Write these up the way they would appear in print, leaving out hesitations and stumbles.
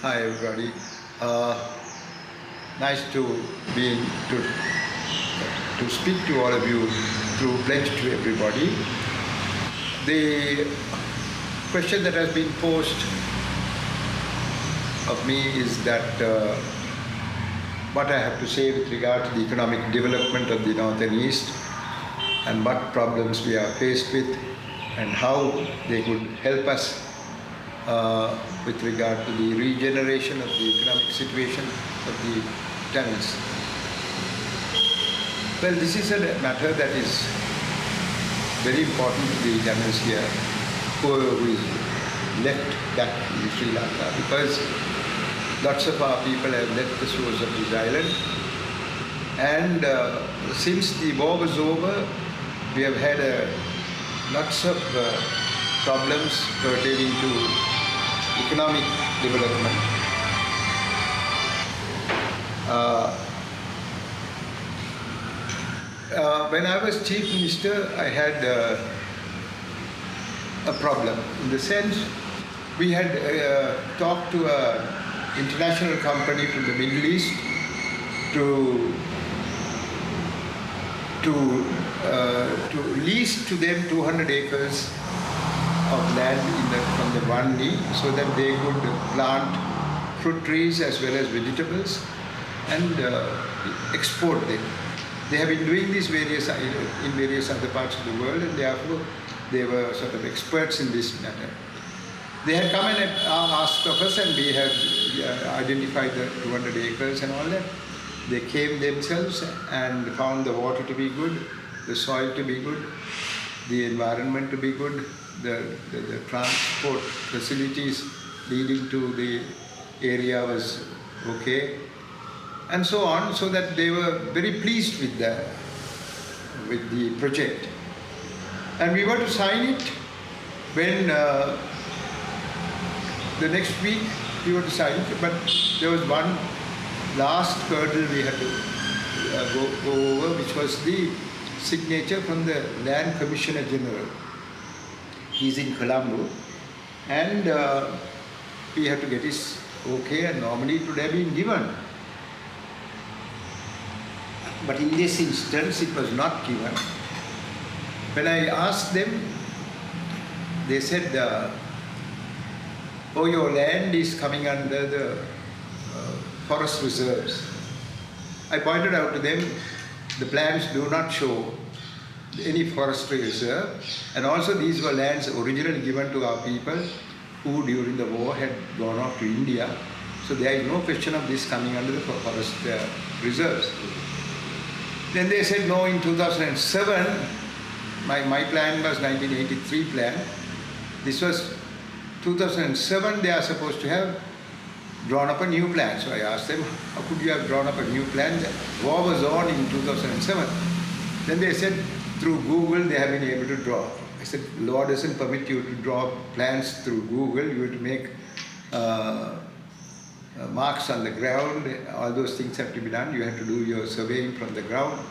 Hi everybody. Uh, nice to be to speak to all of you through pledge to everybody. The question that has been posed of me is that what I have to say with regard to the economic development of the North and East and what problems we are faced with and how they could help us with regard to the regeneration of the economic situation of the Tamils. Well, this is a matter that is very important to the Tamils here who is left back in Sri Lanka, because lots of our people have left the shores of this island, and since the war was over, we have had lots of problems pertaining to economic development. When I was Chief Minister, I had a problem in the sense we had talked to an international company from the Middle East to lease to them 200 acres of land from the Vandi so that they could plant fruit trees as well as vegetables and export them. They have been doing this in various other parts of the world, and therefore they were sort of experts in this matter. They had come and asked of us, and we have identified the 200 acres and all that. They came themselves and found the water to be good, the soil to be good, the environment to be good, the transport facilities leading to the area was okay, and so on, so that they were very pleased with the project. And we were to sign it when the next week we were to sign it, but there was one last hurdle we had to go over, which was the signature from the Land Commissioner General. He's in Colombo, and we had to get his okay, and normally it would have been given. But in this instance, it was not given. When I asked them, they said, oh, your land is coming under the forest reserves. I pointed out to them, the plans do not show any forestry reserve, and also these were lands originally given to our people who during the war had gone off to India. So there is no question of this coming under the forest reserves. Then they said, no, in 2007, my plan was 1983 plan. This was 2007, they are supposed to have drawn up a new plan. So I asked them, how could you have drawn up a new plan? The war was on in 2007. Then they said, through Google, they have been able to draw. I said, law doesn't permit you to draw plans through Google. You have to make marks on the ground. All those things have to be done. You have to do your surveying from the ground.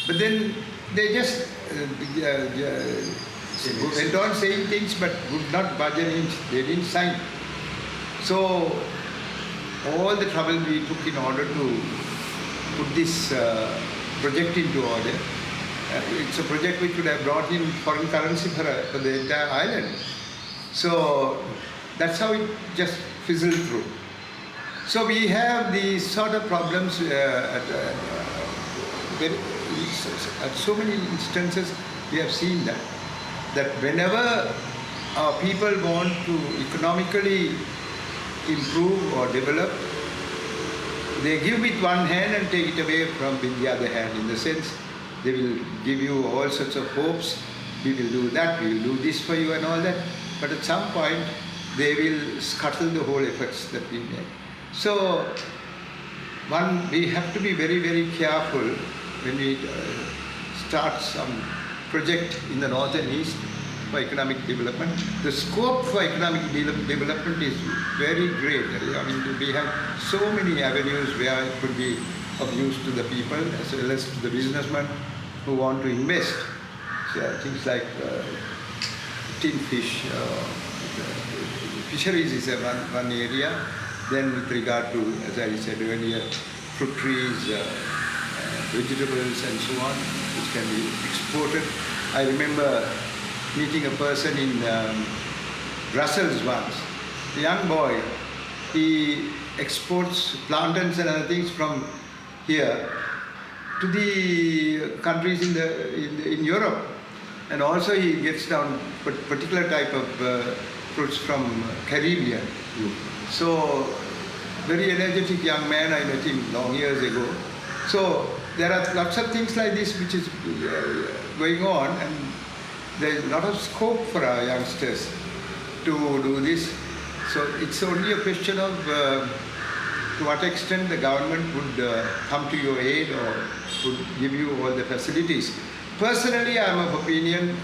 But then they just went on saying things, but would not budge an inch. They didn't sign. So all the trouble we took in order to put this project into order, it's a project which would have brought in foreign currency for the entire island. So that's how it just fizzled through. So we have these sort of problems at so many instances. We have seen that whenever our people want to economically improve or develop, they give with one hand and take it away with the other hand, in the sense they will give you all sorts of hopes. We will do that, we will do this for you and all that. But at some point, they will scuttle the whole efforts that we make. So, we have to be very, very careful when we start some project in the North and East for economic development. The scope for economic development is very great. I mean, we have so many avenues where it could be of use to the people as well as to the businessmen who want to invest. So, things like tin fish, fisheries is one area. Then with regard to, as I said earlier, fruit trees, vegetables and so on, which can be exported. I remember meeting a person in Brussels once, a young boy. He exports plantains and other things from here to the countries in Europe, and also he gets down particular type of fruits from Caribbean. So very energetic young man. I met him long years ago. So there are lots of things like this which is going on, and there is a lot of scope for our youngsters to do this. So it's only a question of to what extent the government would come to your aid or would give you all the facilities. Personally, I am of opinion,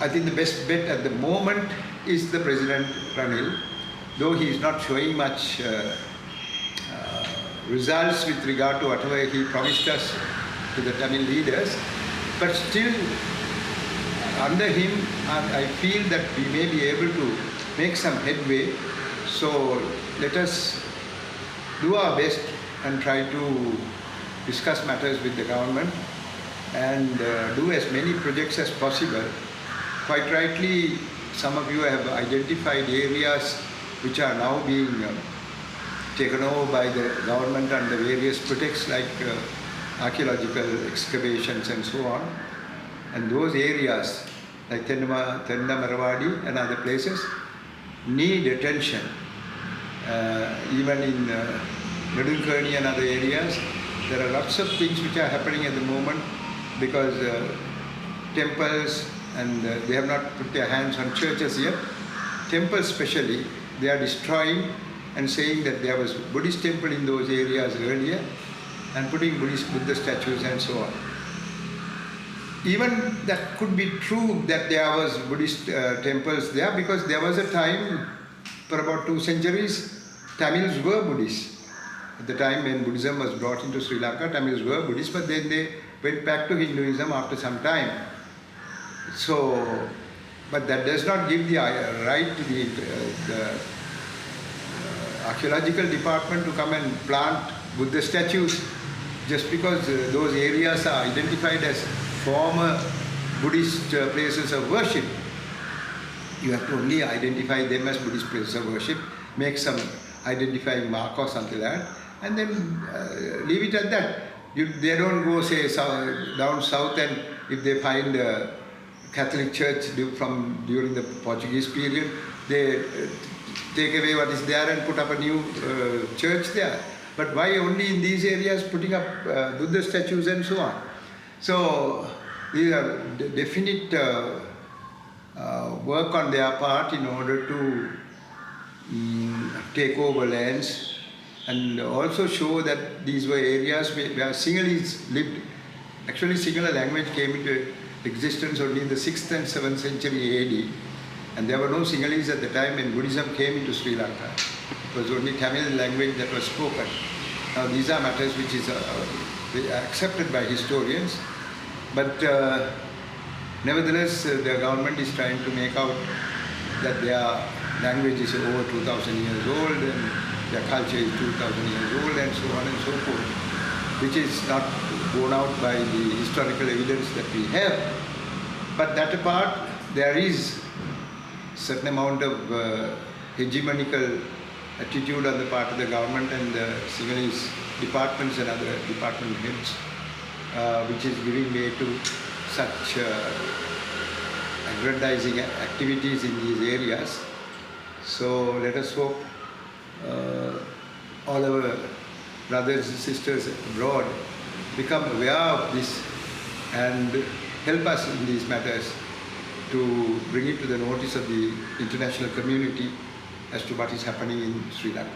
I think the best bet at the moment is the President Ranil, though he is not showing much results with regard to whatever he promised us to the Tamil leaders, but still under him I feel that we may be able to make some headway. So let us do our best and try to discuss matters with the government and do as many projects as possible. Quite rightly, some of you have identified areas which are now being taken over by the government under various pretexts like archaeological excavations and so on. And those areas like Tenda Maravadi and other places need attention. Even in Nedunkerni and other areas, there are lots of things which are happening at the moment because temples, and they have not put their hands on churches yet. Temples especially, they are destroying and saying that there was Buddhist temple in those areas earlier and putting Buddha statues and so on. Even that could be true that there was Buddhist temples there, because there was a time for about 2 centuries Tamils were Buddhists. At the time when Buddhism was brought into Sri Lanka, Tamils were Buddhists, but then they went back to Hinduism after some time. So, but that does not give the right to the archaeological department to come and plant Buddha statues just because those areas are identified as former Buddhist places of worship. You have to only identify them as Buddhist places of worship, make some identifying mark or something like that, and then leave it at that. They don't go, say, down south, and if they find a Catholic church from during the Portuguese period, they take away what is there and put up a new church there. But why only in these areas putting up Buddha statues and so on? So these are definite work on their part in order to take over lands and also show that these were areas where Sinhalese lived. Actually, Sinhala language came into existence only in the 6th and 7th century AD, and there were no Sinhalese at the time when Buddhism came into Sri Lanka. It was only Tamil language that was spoken. Now these are matters which is accepted by historians, but nevertheless the government is trying to make out that their language is over 2,000 years old and their culture is 2,000 years old and so on and so forth, which is not borne out by the historical evidence that we have. But that apart, there is certain amount of hegemonical attitude on the part of the government and the Sinhalese departments and other department heads, which is giving way to such aggrandizing activities in these areas. So let us hope all our brothers and sisters abroad become aware of this and help us in these matters to bring it to the notice of the international community as to what is happening in Sri Lanka.